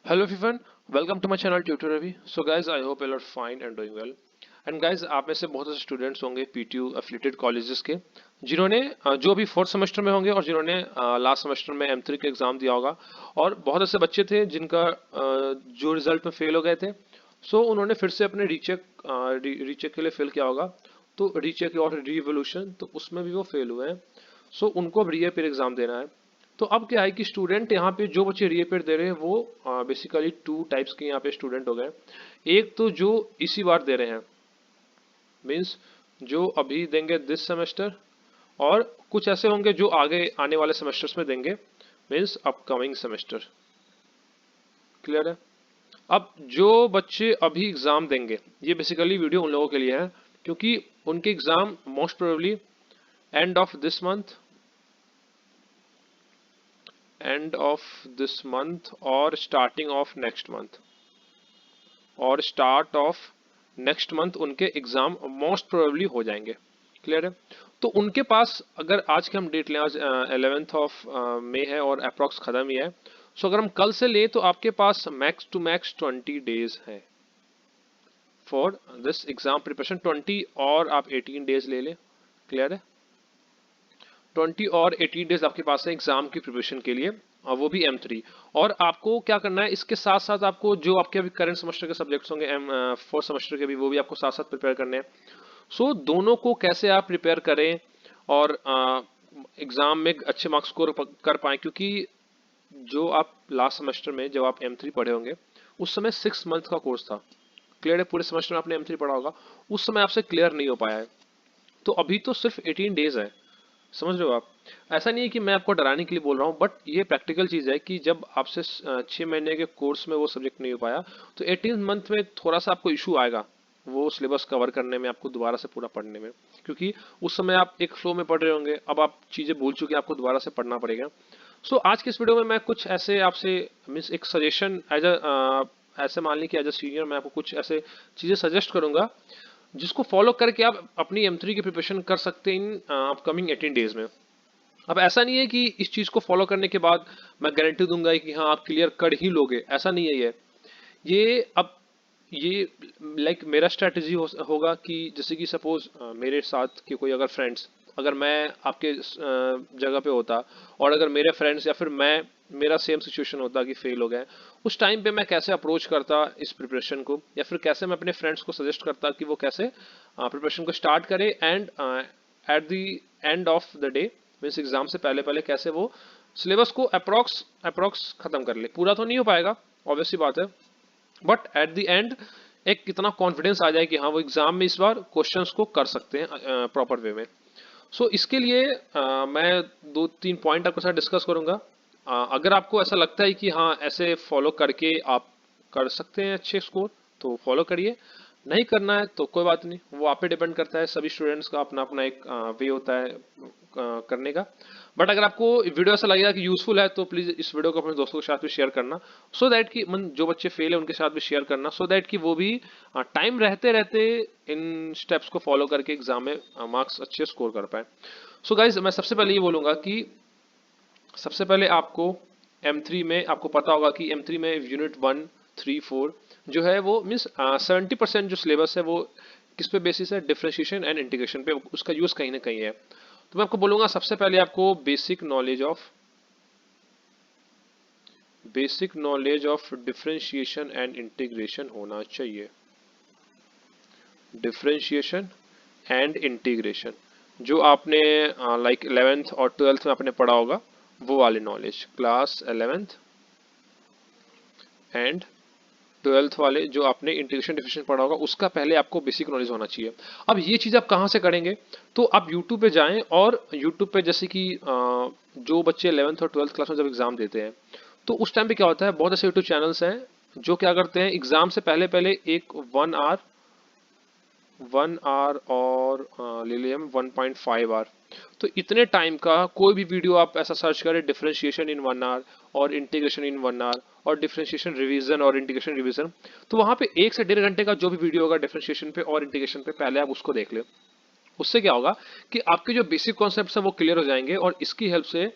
Hello everyone, welcome to my channel Tutor Ravi. So guys, I hope you are fine and doing well. And guys, आप में से बहुत से students होंगे PTU affiliated colleges के जिन्होंने जो अभी फोर्थ सेमेस्टर में होंगे और जिन्होंने लास्ट सेमेस्टर में M3 का एग्जाम दिया होगा। और बहुत ऐसे बच्चे थे जिनका जो रिजल्ट में फेल हो गए थे। सो उन्होंने फिर से अपने रीचेक के लिए फिल किया होगा। तो रीचेक और रीवोल्यूशन तो उसमें भी वो फेल हुए हैं। सो उनको अब रीअपियर एग्जाम देना है। तो अब क्या है कि स्टूडेंट यहाँ पे जो बच्चे रीअपियर दे रहे हैं वो बेसिकली टू टाइप्स के यहाँ पे स्टूडेंट हो गए। एक तो जो इसी बार दे रहे हैं, मीन्स जो अभी देंगे दिस सेमेस्टर, और कुछ ऐसे होंगे जो आगे आने वाले सेमेस्टर्स में देंगे, मीन्स अपकमिंग सेमेस्टर। क्लियर है? अब जो बच्चे अभी एग्जाम देंगे, ये बेसिकली वीडियो उन लोगों के लिए है क्योंकि उनके exam most probably end of this month, और स्टार्टिंग ऑफ नेक्स्ट मंथ, और स्टार्ट ऑफ नेक्स्ट मंथ उनके एग्जाम मोस्ट प्रोबेबली हो जाएंगे। क्लियर है? तो उनके पास अगर आज की हम डेट लें, आज 11th ऑफ मई है और अप्रॉक्स खत्म ही है। सो अगर हम कल से लें तो आपके पास मैक्स टू मैक्स 20 डेज है फॉर दिस एग्जाम प्रिपरेशन। 20 और आप 18 डेज ले लें। क्लियर है? 20 और 18 डेज आपके पास है एग्जाम की प्रिपरेशन के लिए, और वो भी M3। और आपको क्या करना है, इसके साथ साथ आपको जो आपके अभी करंट सेमेस्टर के सब्जेक्ट्स होंगे फोर्थ सेमेस्टर के भी, वो भी आपको साथ साथ प्रिपेयर करने हैं। सो दोनों को कैसे आप प्रिपेयर करें और एग्जाम में अच्छे मार्क्स स्कोर कर पाए, क्योंकि जो आप लास्ट सेमेस्टर में जब आप M3 पढ़े होंगे उस समय 6 मंथ का कोर्स था। क्लियर है? पूरे सेमेस्टर में आपने M3 पढ़ा होगा, उस समय आपसे क्लियर नहीं हो पाया है। तो अभी तो सिर्फ 18 डेज है। समझ रहे हो आप? ऐसा नहीं है कि मैं आपको डराने के लिए बोल रहा हूँ, बट ये प्रैक्टिकल चीज है कि जब आपसे 6 महीने के कोर्स में वो सब्जेक्ट नहीं हो पाया तो 18 मंथ में थोड़ा सा आपको इशू आएगा वो सिलेबस कवर करने में, आपको दोबारा से पूरा पढ़ने में, क्योंकि उस समय आप एक फ्लो में पढ़ रहे होंगे, अब आप चीजें भूल चुके हैं, आपको दोबारा से पढ़ना पड़ेगा। सो आज के इस वीडियो में मैं कुछ ऐसे आपसे मीन्स एक सजेशन एज ऐसे मान ली कि एज अ सीनियर मैं आपको कुछ ऐसे चीजें सजेस्ट करूंगा जिसको फॉलो करके आप अपनी M3 की प्रिपरेशन कर सकते हैं इन अपकमिंग 18 डेज में। अब ऐसा नहीं है कि इस चीज को फॉलो करने के बाद मैं गारंटी दूंगा कि हाँ आप क्लियर कर ही लोगे, ऐसा नहीं है ये अब ये मेरा स्ट्रेटजी होगा कि जैसे कि सपोज मेरे साथ के कोई अगर फ्रेंड्स, अगर मैं आपके जगह पे होता और अगर मेरे फ्रेंड्स या फिर मैं, मेरा सेम सिचुएशन होता कि फेल हो गए, उस टाइम पे मैं कैसे अप्रोच करता इस प्रिपरेशन को, या फिर कैसे मैं अपने फ्रेंड्स को सजेस्ट करता कि वो कैसे प्रिपरेशन को स्टार्ट करे, and at the end of the day means exam से पहले पहले कैसे वो सिलेबस को अप्रोक्स अप्रोक्स खत्म कर ले। पूरा तो नहीं हो पाएगा, ऑब्वियस सी बात है, बट एट द एंड एक कितना कॉन्फिडेंस आ जाए कि हाँ वो एग्जाम में इस बार क्वेश्चंस को कर सकते हैं प्रॉपर वे में। सो इसके लिए मैं 2-3 पॉइंट आपके साथ डिस्कस करूंगा। अगर आपको ऐसा लगता है कि हाँ ऐसे फॉलो करके आप कर सकते हैं अच्छे स्कोर, तो फॉलो करिए। नहीं करना है तो कोई बात नहीं, वो आप पे डिपेंड करता है। सभी स्टूडेंट्स का अपना अपना एक वे होता है करने का। बट अगर आपको वीडियो ऐसा लगेगा कि यूजफुल है तो प्लीज इस वीडियो को अपने दोस्तों के साथ भी शेयर करना, सो दैट कि जो बच्चे फेल है उनके साथ भी शेयर करना, सो दैट कि वो भी टाइम रहते रहते इन स्टेप्स को फॉलो करके एग्जाम में मार्क्स अच्छे स्कोर कर पाए। सो गाइज मैं सबसे पहले ये बोलूंगा कि सबसे पहले आपको M3 में आपको पता होगा कि M3 में यूनिट 1, 3, 4 जो है वो मीन्स 70% जो सिलेबस है वो किस पे बेसिस है, डिफरेंशिएशन एंड इंटीग्रेशन पे उसका यूज कहीं ना कहीं है। तो मैं आपको बोलूंगा सबसे पहले आपको basic knowledge of differentiation and integration होना चाहिए। डिफरेंशिएशन एंड इंटीग्रेशन जो आपने लाइक 11th और 12th में आपने पढ़ा होगा, वो वाली knowledge class 11th and 12th वाले जो आपने इंटीग्रेशन डिफरेंशिएशन पढ़ा होगा उसका पहले आपको बेसिक नॉलेज होना चाहिए। अब ये चीज़ आप कहाँ से करेंगे, तो आप YouTube पे जाएं, और YouTube पे जैसे कि जो बच्चे 11th और 12th क्लास में जब एग्जाम देते हैं तो उस टाइम पे क्या होता है, बहुत ऐसे यूट्यूब चैनल्स हैं जो क्या करते हैं एग्जाम से पहले पहले एक 1 आवर और ले लिया हम 1.5 आवर, तो इतने टाइम का कोई भी वीडियो आप ऐसा सर्च करें, डिफरेंशिएशन इन 1 आवर और इंटीग्रेशन इन 1 आवर और डिफरेंशिएशन रिवीजन और इंटीग्रेशन रिवीजन, तो वहां पे 1 से 1.5 घंटे का जो भी वीडियो होगा डिफरेंशिएशन पे और इंटीग्रेशन पे, पहले आप उसको देख ले। उससे क्या होगा कि आपके जो बेसिक कॉन्सेप्ट्स हैं वो क्लियर हो जाएंगे, और इसकी हेल्प से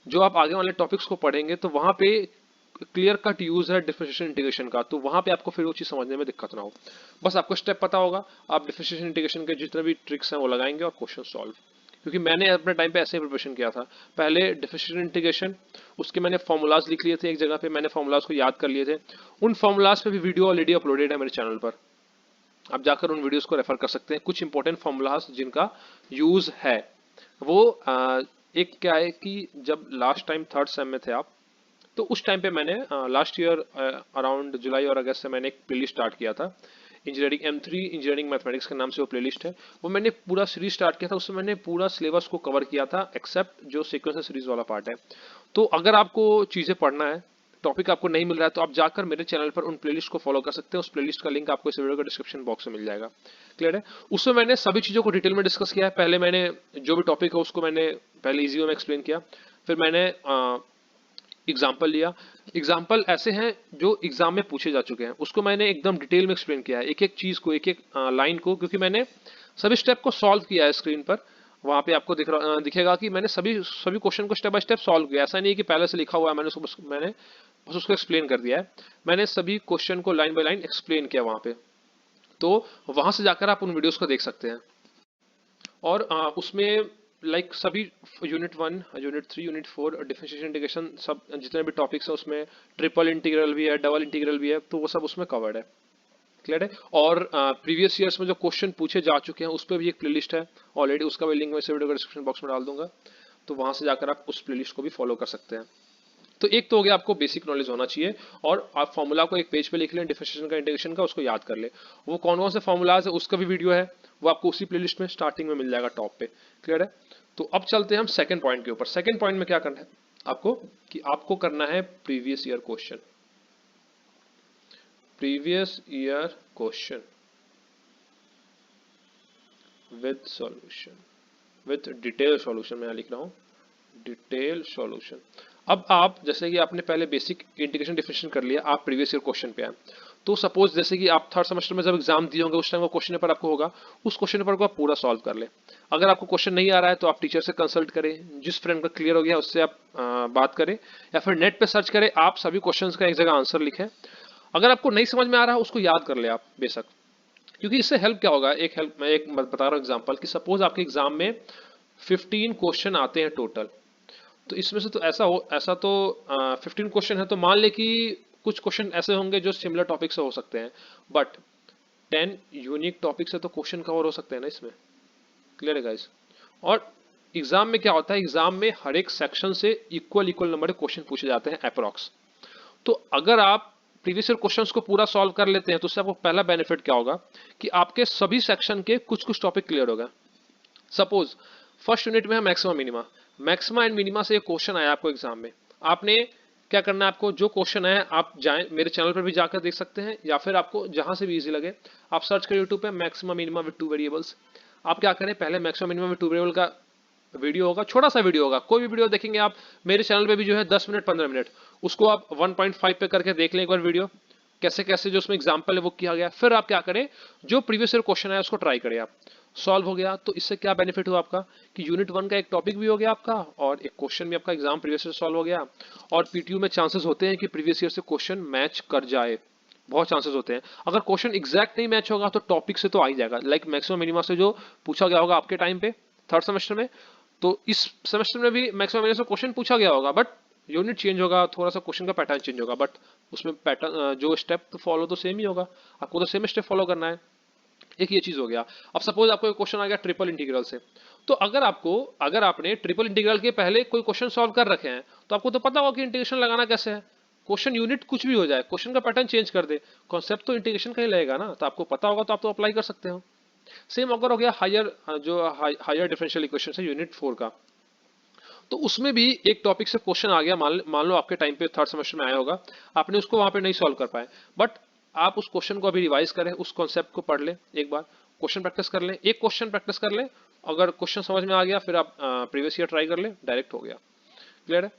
जो आप आगे वाले टॉपिक्स को पढ़ेंगे तो वहां पे क्लियर कट यूज है डिफरेंशिएशन इंटीग्रेशन का, तो वहां पे आपको फिर वो चीज समझने में दिक्कत ना हो। बस आपको स्टेप पता होगा, आप डिफरेंशिएशन इंटीग्रेशन के जितने भी ट्रिक्स हैं वो लगाएंगे और क्वेश्चन सॉल्व। क्योंकि मैंने अपने टाइम पे ऐसे ही प्रिपरेशन किया था, पहले डिफरेंशिएशन इंटीग्रेशन, उसके मैंने फॉर्मूलाज लिख लिए थे एक जगह पे, मैंने फॉर्मूलाज को याद कर लिए थे। उन फॉर्मूलाज पे भी वीडियो ऑलरेडी अपलोडेड है मेरे चैनल पर, आप जाकर उन वीडियोस को रेफर कर सकते हैं। कुछ इंपॉर्टेंट फॉर्मूलाज जिनका यूज है वो एक क्या है कि जब लास्ट टाइम थर्ड सेम में थे आप, तो उस टाइम पे मैंने लास्ट ईयर अराउंड जुलाई और अगस्त से मैंने एक प्लेलिस्ट स्टार्ट किया था, इंजीनियरिंग M3 इंजीनियरिंग मैथमेटिक्स के नाम से वो प्लेलिस्ट है। वो मैंने पूरा सीरीज स्टार्ट किया था, उसमें मैंने पूरा सिलेबस को कवर किया था एक्सेप्ट जो सीक्वेंस सीरीज वाला पार्ट है। तो अगर आपको चीजें पढ़ना है, टॉपिक आपको नहीं मिल रहा है, तो आप जाकर मेरे चैनल पर उन प्लेलिस्ट को फॉलो कर सकते हैं। उस प्लेलिस्ट का लिंक आपको इस वीडियो के डिस्क्रिप्शन बॉक्स में मिल जाएगा। क्लियर है? उसमें मैंने सभी चीजों को डिटेल में डिस्कस किया है। पहले मैंने जो भी टॉपिक है उसको मैंने पहले इजी वे में एक्सप्लेन किया, फिर मैंने एग्जाम्पल लिया। एग्जाम्पल ऐसे हैं जो एग्जाम में पूछे जा चुके हैं, उसको मैंने एकदम डिटेल में एक्सप्लेन किया है, एक एक चीज को, एक एक लाइन को, क्योंकि मैंने सभी स्टेप को सॉल्व किया है। स्क्रीन पर वहां पे आपको दिखेगा कि मैंने सभी सभी क्वेश्चन को स्टेप बाय स्टेप सॉल्व किया। ऐसा नहीं कि पहले से लिखा हुआ है, मैंने बस उसको एक्सप्लेन कर दिया है। मैंने सभी क्वेश्चन को लाइन बाय लाइन एक्सप्लेन किया वहां पे, तो वहां से जाकर आप उन वीडियोस को देख सकते हैं। और उसमें लाइक सभी unit 1, unit 3, unit 4 differentiation integration सब जितने भी टॉपिक्स हैं उसमें ट्रिपल इंटीग्रल भी है, डबल इंटीग्रल भी है, तो वो सब उसमें कवर्ड है। क्लियर है? और प्रीवियस ईयर्स में जो क्वेश्चन पूछे जा चुके हैं उस पर भी एक प्लेलिस्ट है ऑलरेडी, उसका भी लिंक मैं इस वीडियो के डिस्क्रिप्शन बॉक्स में डाल दूंगा, तो वहां से जाकर आप उस प्लेलिस्ट को भी फॉलो कर सकते हैं। तो एक तो हो गया आपको बेसिक नॉलेज होना चाहिए, और आप फॉर्मूला को एक पेज पे लिख लें डिफरेंशिएशन का, इंटीग्रेशन का, उसको याद कर ले। वो कौन कौन से फॉर्मूलाज है उसका भी वीडियो है, वो आपको उसी प्लेलिस्ट में स्टार्टिंग में मिल जाएगा टॉप पे। क्लियर है? तो अब चलते हैं हम सेकंड पॉइंट के ऊपर। सेकंड पॉइंट में क्या करना है आपको, कि आपको करना है previous year question. Previous year question with solution, with detail solution मैं लिख रहा हूं, डिटेल सॉल्यूशन। अब आप जैसे कि आपने पहले बेसिक इंटीग्रेशन डिफरेंशिएशन कर लिया, आप प्रीवियस ईयर क्वेश्चन पे आए, तो सपोज जैसे कि आप थर्ड सेमेस्टर में जब एग्जाम दिए होंगे उस टाइम वो क्वेश्चन पेपर आपको होगा, उस क्वेश्चन पेपर को आप पूरा सॉल्व कर ले। अगर आपको क्वेश्चन नहीं आ रहा है तो आप टीचर से कंसल्ट करें, जिस फ्रेंड का क्लियर हो गया उससे आप बात करें, या फिर नेट पे सर्च करें, आप सभी क्वेश्चंस का एक जगह आंसर लिखें। अगर आपको नहीं समझ में आ रहा है उसको याद कर ले आप बेशक, क्योंकि इससे हेल्प क्या होगा, एक हेल्प मैं एक बता रहा हूँ एग्जाम्पल, कि सपोज आपके एग्जाम में 15 क्वेश्चन आते हैं टोटल, तो इसमें से तो ऐसा तो 15 क्वेश्चन है, तो मान ले कि कुछ क्वेश्चन ऐसे होंगे जो सिमिलर टॉपिक से हो सकते हैं, बट 10 यूनिक टॉपिक से तो क्वेश्चन कवर हो सकते हैं ना इसमें। क्लियर है गाइस? और एग्जाम में क्या होता है, एग्जाम में हर एक सेक्शन से इक्वल इक्वल नंबर के क्वेश्चन पूछे जाते हैं अप्रॉक्स। तो अगर आप प्रीवियस ईयर क्वेश्चंस को पूरा सॉल्व कर लेते हैं तो उससे आपको पहला बेनिफिट क्या होगा, कि आपके सभी सेक्शन के कुछ कुछ टॉपिक क्लियर होगा। सपोज फर्स्ट यूनिट में है maxima minima, maxima and minima से एक क्वेश्चन आया आपको एग्जाम में, आपने क्या करना है, आपको जो क्वेश्चन है आप जाएं मेरे चैनल पर भी जाकर देख सकते हैं, या फिर आपको जहां से भी इजी लगे आप सर्च करें यूट्यूब पे मैक्सिमा मिनिमा विद 2 वेरिएबल्स। आप क्या करें, पहले मैक्सिमा मिनिमा विद 2 वेरिएबल का वीडियो होगा, छोटा सा वीडियो होगा, कोई भी वीडियो देखेंगे आप मेरे चैनल पे भी जो है 10 मिनट 15 मिनट, उसको आप 1.5 पे करके देख लें एक बार वीडियो, कैसे कैसे जो उसमें एग्जाम्पल है वो किया गया। फिर आप क्या करें, जो प्रीवियस ईयर क्वेश्चन है उसको ट्राई करें, आप सॉल्व हो गया तो इससे क्या बेनिफिट हुआ आपका, कि यूनिट 1 का एक टॉपिक भी हो गया आपका, और एक क्वेश्चन भी आपका एग्जाम प्रीवियस ईयर सॉल्व हो गया। और पीटीयू में चांसेस होते हैं कि प्रीवियस ईयर से क्वेश्चन मैच कर जाए, बहुत चांसेस होते हैं। अगर क्वेश्चन एग्जैक्ट नहीं मैच होगा तो टॉपिक से तो आ ही जाएगा, लाइक मैक्सिमम मिनिमा से जो पूछा गया होगा आपके टाइम पे थर्ड सेमेस्टर में, तो इस सेमेस्टर में भी मैक्सिमम मिनिमा से क्वेश्चन पूछा गया होगा, बट यूनिट चेंज होगा, थोड़ा सा क्वेश्चन का पैटर्न चेंज होगा, बट उसमें पैटर्न जो स्टेप तो फॉलो तो सेम ही होगा, आपको तो सेम स्टेप फॉलो करना है। एक ये चीज हो गया। अब सपोज आपको एक क्वेश्चन आ गया ट्रिपल इंटीग्रल से, तो अगर आपने ट्रिपल इंटीग्रल के पहले कोई क्वेश्चन सॉल्व कर रखे हैं तो आपको तो पता होगा कि इंटीग्रेशन लगाना कैसे है। क्वेश्चन यूनिट कुछ भी हो जाए, क्वेश्चन का पैटर्न चेंज कर दे, कॉन्सेप्ट तो इंटीग्रेशन का ही लगेगा ना, तो आपको पता होगा तो आप तो अप्लाई कर सकते हो। सेम अगर हो गया हायर डिफरेंशियल इक्वेशन है यूनिट 4 का, तो उसमें भी एक टॉपिक से क्वेश्चन आ गया, मान लो आपके टाइम पे थर्ड सेमेस्टर में आया होगा, आपने उसको वहां पे नहीं सॉल्व कर पाए, बट आप उस क्वेश्चन को अभी रिवाइज करें, उस कॉन्सेप्ट को पढ़ लें एक बार, क्वेश्चन प्रैक्टिस कर लें, एक क्वेश्चन प्रैक्टिस कर लें, अगर क्वेश्चन समझ में आ गया फिर आप प्रीवियस ईयर ट्राई कर लें, डायरेक्ट हो गया। क्लियर है?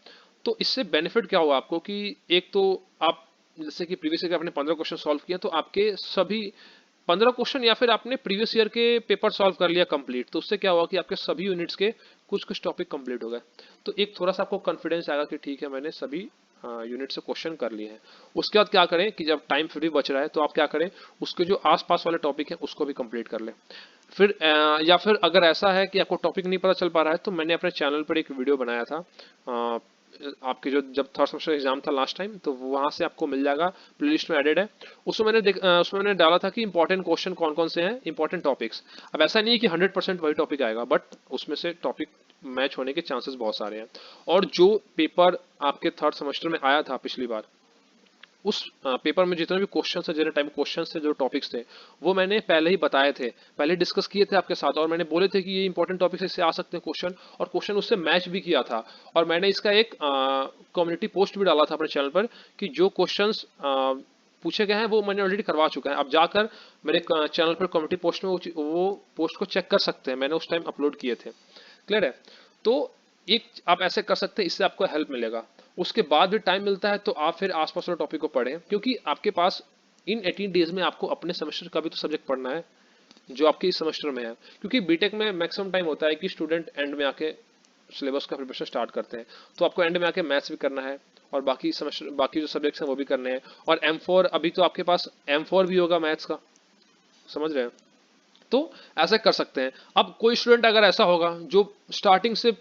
तो इससे बेनिफिट क्या हुआ आपको, कि एक तो आप जैसे कि प्रीवियस ईयर के आपने 15 क्वेश्चन सॉल्व किए, तो आपके सभी 15 क्वेश्चन, या फिर आपने प्रीवियस ईयर के पेपर सॉल्व कर लिया कंप्लीट, तो उससे क्या हुआ कि आपके सभी यूनिट्स के कुछ कुछ टॉपिक कंप्लीट हो गए। तो एक थोड़ा सा आपको कॉन्फिडेंस आएगा कि ठीक है मैंने सभी यूनिट से क्वेश्चन कर लिए हैं। उसके बाद क्या करें कि जब टाइम फिर भी बच रहा है तो आप क्या करें, उसके जो आसपास वाले टॉपिक हैं उसको भी कंप्लीट कर लें। फिर या फिर अगर ऐसा है कि आपको टॉपिक नहीं पता चल पा रहा है तो मैंने अपने चैनल पर एक वीडियो बनाया था, आपके जो जब थर्ड सेमेस्टर एग्जाम था लास्ट टाइम, तो वहां से आपको मिल जाएगा, प्लेलिस्ट में एडेड है। उसमें मैंने डाला था कि इंपॉर्टेंट क्वेश्चन कौन कौन से हैं, इंपॉर्टेंट टॉपिक्स। अब ऐसा नहीं है कि 100% वही टॉपिक आएगा, बट उसमें से टॉपिक मैच होने के चांसेस बहुत सारे हैं। और जो पेपर आपके थर्ड सेमेस्टर में आया था पिछली बार, उस पेपर में जितने भी क्वेश्चन थे, जितने टाइप क्वेश्चन थे, जो टॉपिक्स थे, वो मैंने पहले ही बताए थे, पहले डिस्कस किए थे आपके साथ, और मैंने बोले थे कि ये इंपॉर्टेंट टॉपिक्स इससे आ सकते हैं क्वेश्चन, और क्वेश्चन उससे मैच भी किया था। और मैंने इसका एक कम्युनिटी पोस्ट भी डाला था अपने चैनल पर कि जो क्वेश्चंस पूछे गए हैं वो मैंने ऑलरेडी करवा चुका है। आप जाकर मेरे चैनल पर कम्युनिटी पोस्ट में वो पोस्ट को चेक कर सकते हैं, मैंने उस टाइम अपलोड किए थे। क्लियर है? तो एक आप ऐसे कर सकते हैं, इससे आपको हेल्प मिलेगा। उसके बाद भी टाइम मिलता है तो आप फिर आसपास वाले टॉपिक को पढ़ें, क्योंकि आपके पास इन 18 डेज में आपको अपने सेमेस्टर का भी तो सब्जेक्ट पढ़ना है जो आपके इस सेमेस्टर में है। क्योंकि बीटेक में मैक्सिमम टाइम होता है कि स्टूडेंट एंड में आके सिलेबस का प्रिपरेशन स्टार्ट करते हैं, तो आपको एंड में आके मैथ्स भी करना है और बाकी सेमेस्टर बाकी जो सब्जेक्ट्स हैं वो भी करने हैं। और M4 अभी तो आपके पास M4 भी होगा मैथ्स का, समझ रहे हैं? तो ऐसे कर सकते हैं। अब कोई स्टूडेंट अगर ऐसा होगा जो स्टार्टिंग से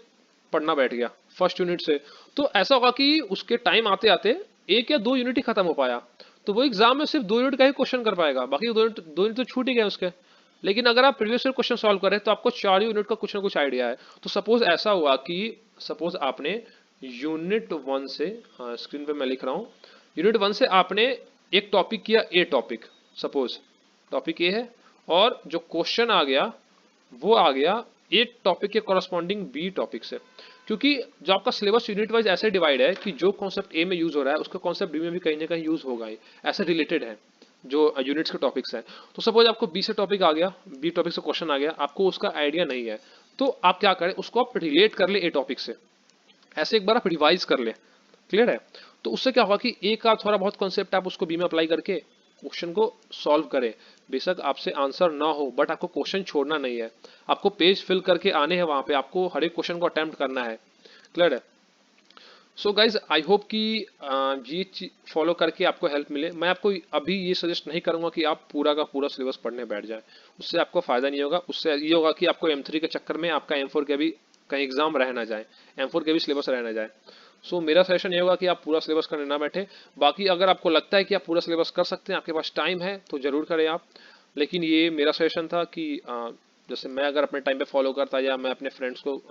पढ़ना बैठ गया फर्स्ट यूनिट से, तो ऐसा होगा कि उसके टाइम आते आते 1 या 2 यूनिट ही खत्म हो पाया, तो वो एग्जाम में सिर्फ 2 यूनिट का ही क्वेश्चन कर पाएगा, बाकी 2 यूनिट तो छूट ही गए उसके। लेकिन अगर आप प्रीवियस ईयर क्वेश्चन सॉल्व करें तो आपको 4 यूनिट का कुछ ना कुछ आइडिया है। तो सपोज ऐसा हुआ कि सपोज आपने यूनिट 1 से, हाँ स्क्रीन पे मैं लिख रहा हूँ, यूनिट 1 से आपने एक टॉपिक किया, ए टॉपिक, सपोज टॉपिक ए है, और जो क्वेश्चन आ गया वो आ गया एक टॉपिक के कॉरस्पॉन्डिंग बी टॉपिक से। क्योंकि जो आपका सिलेबस यूनिट वाइज ऐसे डिवाइड है कि जो कॉन्सेप्ट ए में यूज हो रहा है उसका कॉन्सेप्ट बी में भी कहीं ना कहीं यूज होगा ही, ऐसे रिलेटेड है जो यूनिट्स के टॉपिक्स हैं। तो सपोज आपको बी से टॉपिक आ गया, बी टॉपिक से क्वेश्चन आ गया, आपको उसका आइडिया नहीं है, तो आप क्या करें, उसको आप रिलेट कर ले ए टॉपिक से, ऐसे एक बार आप रिवाइज कर ले। क्लियर है? तो उससे क्या होगा कि ए का थोड़ा बहुत कॉन्सेप्ट आप उसको बी में अप्लाई करके क्वेश्चन को सॉल्व करें। बेशक आपसे आंसर ना हो, बट आपको क्वेश्चन छोड़ना नहीं है, आपको पेज फिल करके आने हैं, वहां पे आपको हर एक क्वेश्चन को अटेम्प्ट करना है। क्लियर है? सो गाइज आई होप कि ये फॉलो करके आपको हेल्प मिले। मैं आपको अभी ये सजेस्ट नहीं करूंगा कि आप पूरा का पूरा सिलेबस पढ़ने बैठ जाए, उससे आपको फायदा नहीं होगा। उससे ये होगा कि आपको M3 के चक्कर में आपका M4 के भी कहीं एग्जाम रह ना जाए, M4 के भी सिलेबस रह ना जाए। सो मेरा सजेशन ये होगा कि आप पूरा सिलेबस करने ना बैठे। बाकी अगर आपको लगता है कि आप पूरा सिलेबस कर सकते हैं, आपके पास टाइम है, तो जरूर करें आप। लेकिन ये मेरा सजेशन था कि जैसे मैं अगर अपने टाइम पे फॉलो करता या मैं अपने फ्रेंड्स को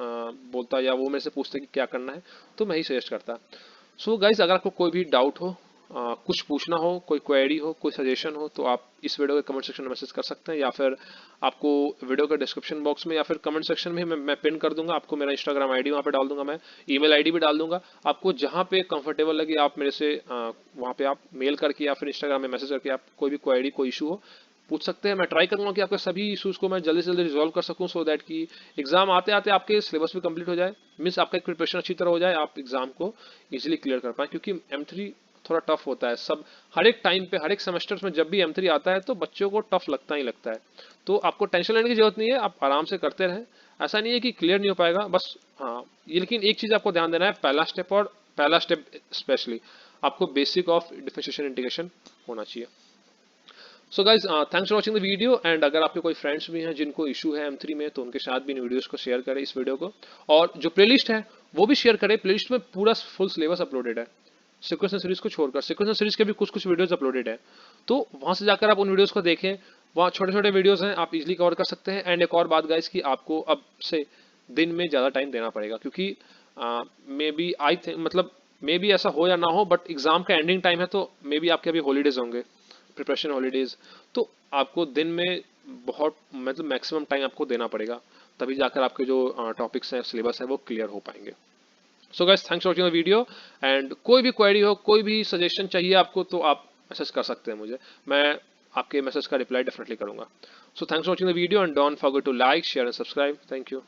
बोलता या वो मेरे से पूछते कि क्या करना है, तो मैं ही सजेस्ट करता। सो गाइज अगर आपको कोई भी डाउट हो, कुछ पूछना हो, कोई क्वेरी हो, कोई सजेशन हो, तो आप इस वीडियो के कमेंट सेक्शन में मैसेज कर सकते हैं, या फिर आपको वीडियो के डिस्क्रिप्शन बॉक्स में या फिर कमेंट सेक्शन में मैं पिन कर दूंगा, आपको मेरा इंस्टाग्राम आईडी वहाँ पे डाल दूंगा, मैं ईमेल आईडी भी डाल दूंगा। आपको जहाँ पे कंफर्टेबल लगे आप मेरे से वहाँ पे आप मेल करके या फिर इंस्टाग्राम में मैसेज करके आप कोई भी क्वेरी, कोई इशू हो, पूछ सकते हैं। मैं ट्राई करूंगा कि आपके सभी इश्यूज को मैं जल्दी से जल्दी रिजॉल्व कर सकूं, सो दैट कि एग्जाम आते आते आपके सिलेबस भी कंप्लीट हो जाए, मीन्स आपका एक प्रिपरेशन अच्छी तरह हो जाए, आप एग्जाम को इजीली क्लियर कर पाए। क्योंकि M3 थोड़ा टफ होता है, सब हर एक टाइम पे हर एक सेमेस्टर्स में जब भी M3 आता है तो बच्चों को टफ लगता ही लगता है। तो आपको टेंशन लेने की जरूरत नहीं है, आप आराम से करते रहें। ऐसा नहीं है कि क्लियर नहीं हो पाएगा, बस हाँ ये, लेकिन एक चीज आपको ध्यान देना है, पहला स्टेप स्पेशली आपको बेसिक ऑफ डिफरेंशिएशन इंटीग्रेशन होना चाहिए। So guys thanks for watching the video, and अगर आपके कोई फ्रेंड्स भी हैं जिनको इशू है M3 में, तो उनके साथ भी इन वीडियोस को शेयर करें, इस वीडियो को। और जो प्लेलिस्ट है वो भी शेयर करें, प्लेलिस्ट में पूरा फुल सिलेबस अपलोडेड है, सीक्वेंस सीरीज को छोड़कर। सीक्वेंस सीरीज के भी कुछ कुछ वीडियोस अपलोडेड है, तो वहां से जाकर आप उन वीडियोस को देखें, वहाँ छोटे छोटे वीडियोस हैं, आप इजीली कवर कर सकते हैं। एंड एक और बात गाइज कि आपको अब से दिन में ज़्यादा टाइम देना पड़ेगा, क्योंकि मे बी आई थिंक, मतलब मे बी ऐसा हो या ना हो, बट एग्जाम का एंडिंग टाइम है, तो मे बी आपके अभी हॉलीडेज होंगे, प्रिपरेशन हॉलीडेज, तो आपको दिन में बहुत मतलब मैक्सिमम टाइम आपको देना पड़ेगा, तभी जाकर आपके जो टॉपिक्स हैं, सिलेबस है, वो क्लियर हो पाएंगे। So guys thanks for watching the video, and कोई भी क्वेरी हो, कोई भी सजेशन चाहिए आपको, तो आप मैसेज कर सकते हैं मुझे, मैं आपके मैसेज का रिप्लाई डेफिनेटली करूंगा। So thanks for watching the video, and don't forget to like, share and subscribe. Thank you.